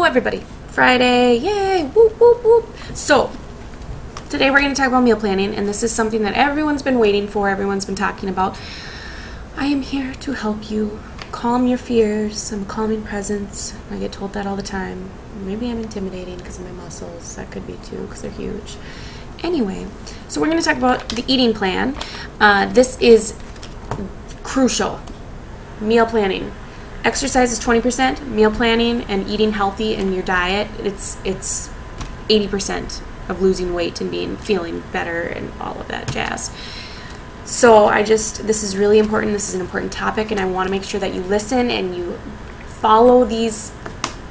everybody, Friday, yay, whoop, whoop, whoop. So, today we're going to talk about meal planning, and this is something that everyone's been waiting for, everyone's been talking about. I am here to help you calm your fears. I'm a calming presence. I get told that all the time. Maybe I'm intimidating because of my muscles. That could be too, because they're huge. Anyway, so we're going to talk about the eating plan. This is crucial. Meal planning. Exercise is 20%. Meal planning and eating healthy in your diet, it's 80% of losing weight and feeling better and all of that jazz. So this is really important. This is an important topic, and I want to make sure that you listen and you follow these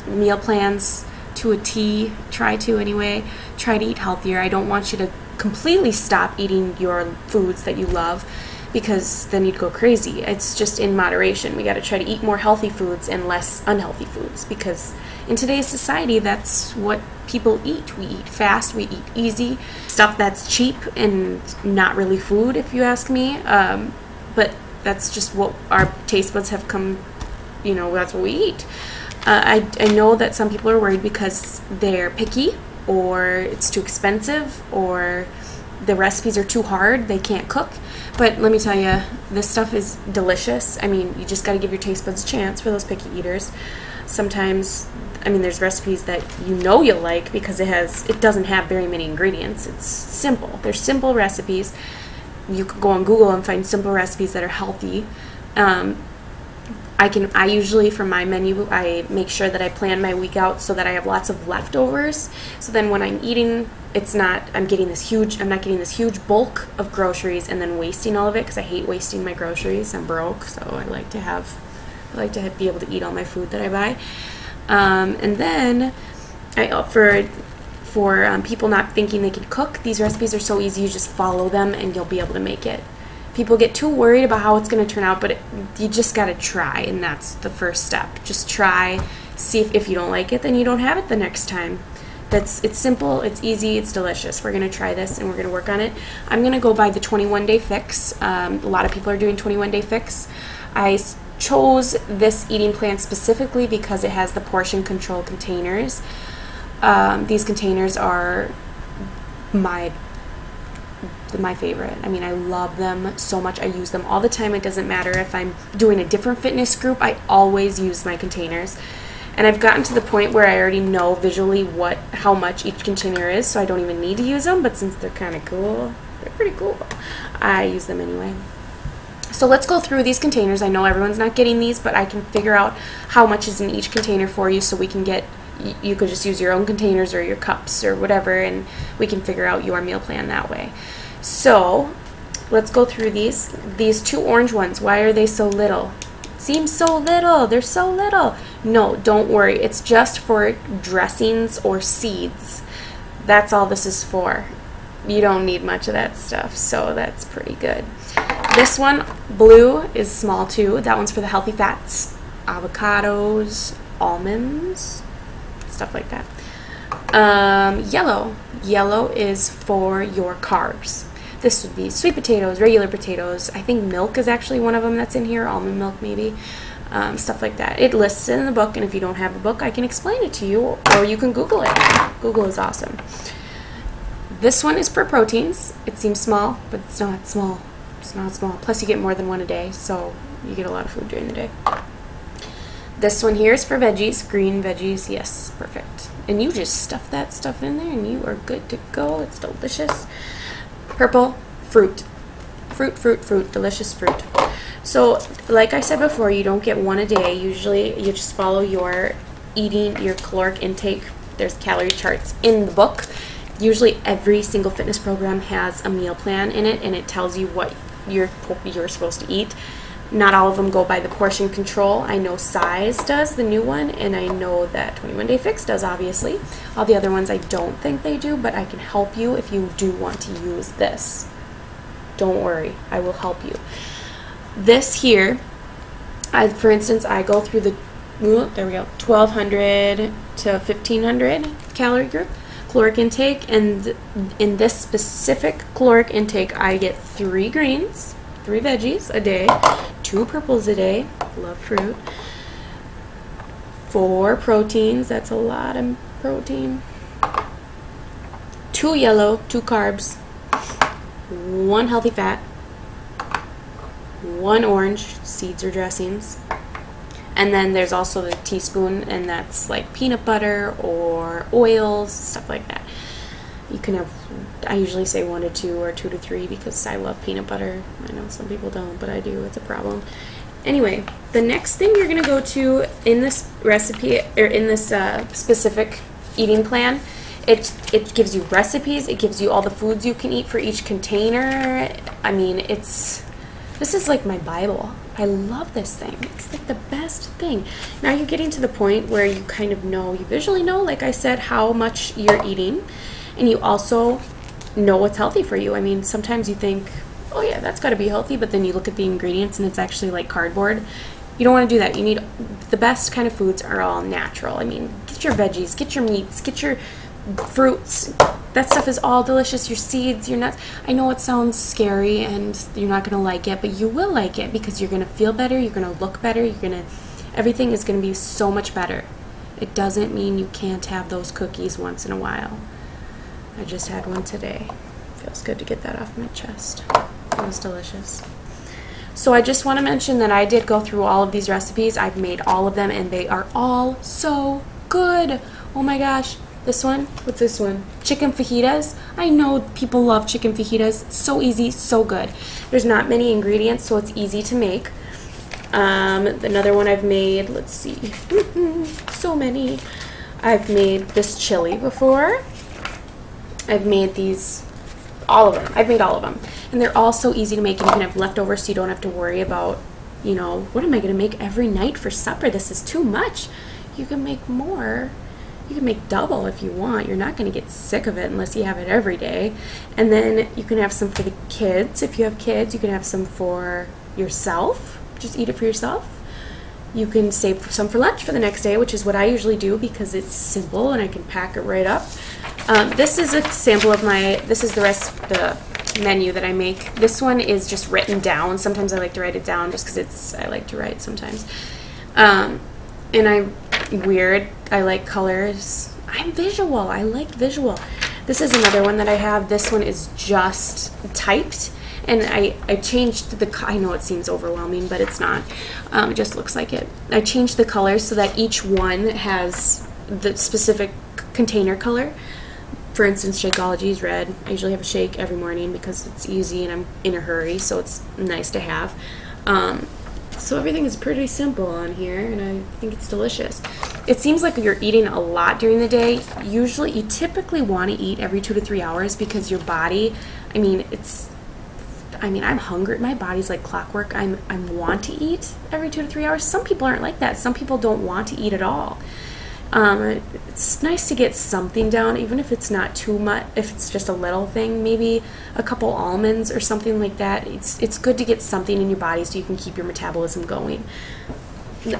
meal plans to a T. Try to anyway. Try to eat healthier. I don't want you to completely stop eating your foods that you love, because then you'd go crazy. It's just in moderation. We got to try to eat more healthy foods and less unhealthy foods, because in today's society, that's what people eat. We eat fast, we eat easy, stuff that's cheap and not really food, if you ask me. But that's just what our taste buds have come, that's what we eat. I know that some people are worried because they're picky, or it's too expensive, or the recipes are too hard, they can't cook. But let me tell you, this stuff is delicious. I mean, you just got to give your taste buds a chance for those picky eaters. Sometimes, there's recipes that you'll like because it doesn't have very many ingredients. It's simple. They're simple recipes. You could go on Google and find simple recipes that are healthy. I usually, for my menu, I make sure that I plan my week out so that I have lots of leftovers. So then when I'm eating, I'm not getting this huge bulk of groceries and then wasting all of it, because I hate wasting my groceries. I'm broke, so I like to be able to eat all my food that I buy. And then for people not thinking they can cook, these recipes are so easy. You just follow them and you'll be able to make it. People get too worried about how it's going to turn out, but you just got to try, and that's the first step. Just try. See if you don't like it, then you don't have it the next time. It's simple, it's easy, it's delicious. We're going to try this and we're going to work on it. I'm going to go by the 21-day fix. A lot of people are doing 21-day fix. I chose this eating plan specifically because it has the portion control containers. These containers are my favorite. I love them so much. I use them all the time. It doesn't matter if I'm doing a different fitness group, I always use my containers. And I've gotten to the point where I already know visually how much each container is, so I don't even need to use them, but since they're kind of cool, they're pretty cool, I use them anyway. So let's go through these containers. I know everyone's not getting these, but I can figure out how much is in each container for you, so you could just use your own containers or your cups or whatever, and we can figure out your meal plan that way. So let's go through these two orange ones. Why are they so little? Seems so little. They're so little. No, don't worry. It's just for dressings or seeds. That's all this is for. You don't need much of that stuff, so that's pretty good. This one, blue, is small too. That one's for the healthy fats, avocados, almonds, stuff like that. Yellow is for your carbs. This would be sweet potatoes, regular potatoes. I think milk is actually one of them that's in here, almond milk maybe, stuff like that. It lists it in the book, and if you don't have the book, I can explain it to you, or you can Google it. Google is awesome. This one is for proteins. It seems small, but it's not small. It's not small. Plus you get more than one a day, so you get a lot of food during the day. This one here is for veggies, green veggies. Yes, perfect. And you just stuff that stuff in there and you are good to go. It's delicious. Purple, fruit, delicious fruit. So like I said before, you don't get one a day. Usually you just follow your caloric intake. There's calorie charts in the book. Usually every single fitness program has a meal plan in it, and it tells you what you're supposed to eat. Not all of them go by the portion control. I know Size does, the new one, and I know that 21-Day Fix does, obviously. All the other ones I don't think they do, but I can help you if you do want to use this. Don't worry, I will help you. This here, for instance, I go through the, there we go, 1,200 to 1,500 calorie group, caloric intake, and in this specific caloric intake, I get 3 greens, 3 veggies a day, 2 purples a day, love fruit, 4 proteins, that's a lot of protein. 2 yellow, 2 carbs, 1 healthy fat, 1 orange, seeds or dressings. And then there's also the teaspoon, and that's like peanut butter or oils, stuff like that. You can have, I usually say 1 to 2 or 2 to 3 because I love peanut butter. I know some people don't, but I do. It's a problem. Anyway, the next thing you're going to go to in this recipe, or in this specific eating plan, it gives you recipes. It gives you all the foods you can eat for each container. I mean, this is like my Bible. I love this thing. It's like the best thing. Now you're getting to the point where you kind of know, you visually know, like I said, how much you're eating. And you also know what's healthy for you. I mean, sometimes you think, oh yeah, that's got to be healthy, but then you look at the ingredients and it's actually like cardboard. You don't want to do that. You need, the best kind of foods are all natural. I mean, get your veggies, get your meats, get your fruits. That stuff is all delicious. Your seeds, your nuts. I know it sounds scary and you're not going to like it, but you will like it because you're going to feel better, you're going to look better, everything is going to be so much better. It doesn't mean you can't have those cookies once in a while. I just had one today. Feels good to get that off my chest. It was delicious. So I just want to mention that I did go through all of these recipes. I've made all of them and they are all so good. Oh my gosh. This one, what's this one? Chicken fajitas. I know people love chicken fajitas. So easy, so good. There's not many ingredients, so it's easy to make. Another one I've made, let's see, so many. I've made this chili before. I've made these, all of them. I've made all of them. And they're all so easy to make, and you can have leftovers so you don't have to worry about, you know, what am I going to make every night for supper? This is too much. You can make more. You can make double if you want. You're not going to get sick of it unless you have it every day. And then you can have some for the kids. If you have kids, you can have some for yourself. Just eat it for yourself. You can save some for lunch for the next day, which is what I usually do because it's simple and I can pack it right up. This is a sample of this is the menu that I make. This one is just written down. Sometimes I like to write it down just because I like to write sometimes. And weird. I like colors. I'm visual. I like visual. This is another one that I have. This one is just typed, and I changed I know it seems overwhelming, but it's not. It just looks like it. I changed the colors so that each one has the specific container color. For instance, Shakeology is red. I usually have a shake every morning because it's easy and I'm in a hurry, so it's nice to have. So everything is pretty simple on here, and I think it's delicious. It seems like you're eating a lot during the day. Usually, you typically want to eat every 2 to 3 hours because your body, I'm hungry. My body's like clockwork. I want to eat every 2 to 3 hours. Some people aren't like that. Some people don't want to eat at all. It's nice to get something down, even if it's not too much, if it's just a little thing, maybe a couple almonds or something like that. It's good to get something in your body so you can keep your metabolism going.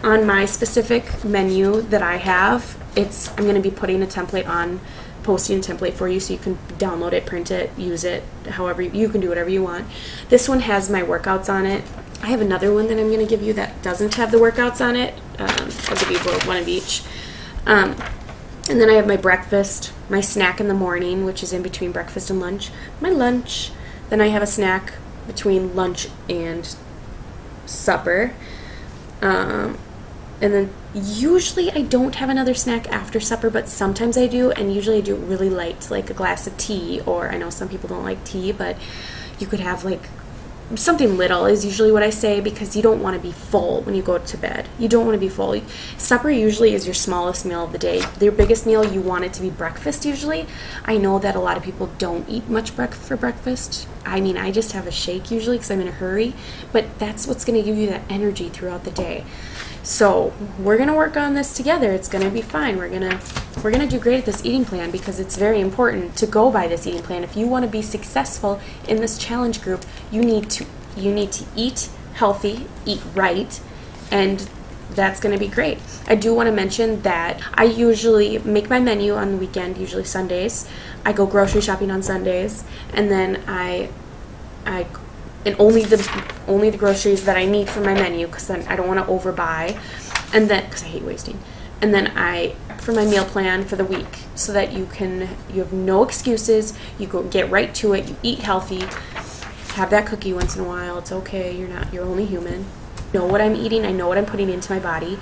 On my specific menu that I have, I'm going to be putting a template on, posting a template for you so you can download it, print it, use it, however, you can do whatever you want. This one has my workouts on it. I have another one that I'm going to give you that doesn't have the workouts on it. I'll give you one of each. And then I have my breakfast, my snack in the morning, which is in between breakfast and lunch, my lunch. Then I have a snack between lunch and supper. And then usually I don't have another snack after supper, but sometimes I do, and usually I do it really light, like a glass of tea, or I know some people don't like tea, but you could have like something little is usually what I say, because you don't want to be full when you go to bed. You don't want to be full. Supper usually is your smallest meal of the day. Your biggest meal, you want it to be breakfast usually. I know that a lot of people don't eat much for breakfast. I mean, I just have a shake usually because I'm in a hurry, but that's what's going to give you that energy throughout the day. So we're going to work on this together. It's going to be fine. We're going to do great at this eating plan because it's very important to go by this eating plan. If you want to be successful in this challenge group, you need to eat healthy, eat right, and that's going to be great. I do want to mention that I usually make my menu on the weekend, usually Sundays. I go grocery shopping on Sundays, and then and only the groceries that I need for my menu, because then I don't want to overbuy, and then because I hate wasting. and then for my meal plan for the week, so that you have no excuses. You go get right to it. You eat healthy. Have that cookie once in a while. It's okay. You're only human. I know what I'm eating. I know what I'm putting into my body.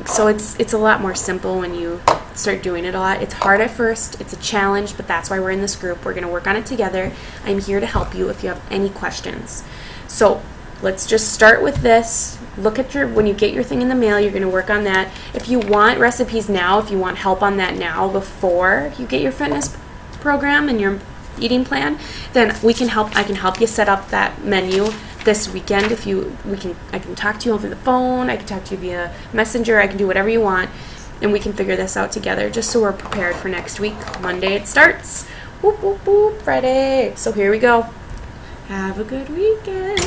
So it's a lot more simple when you start doing it a lot. It's hard at first. It's a challenge, but that's why we're in this group. We're going to work on it together. I'm here to help you if you have any questions. So let's just start with this. Look at when you get your thing in the mail, you're going to work on that. If you want recipes now, if you want help on that now before you get your fitness program and your eating plan, then I can help you set up that menu this weekend. I can talk to you over the phone, I can talk to you via Messenger, I can do whatever you want, and we can figure this out together just so we're prepared for next week. Monday it starts. Whoop, whoop, whoop, Friday. So here we go. Have a good weekend.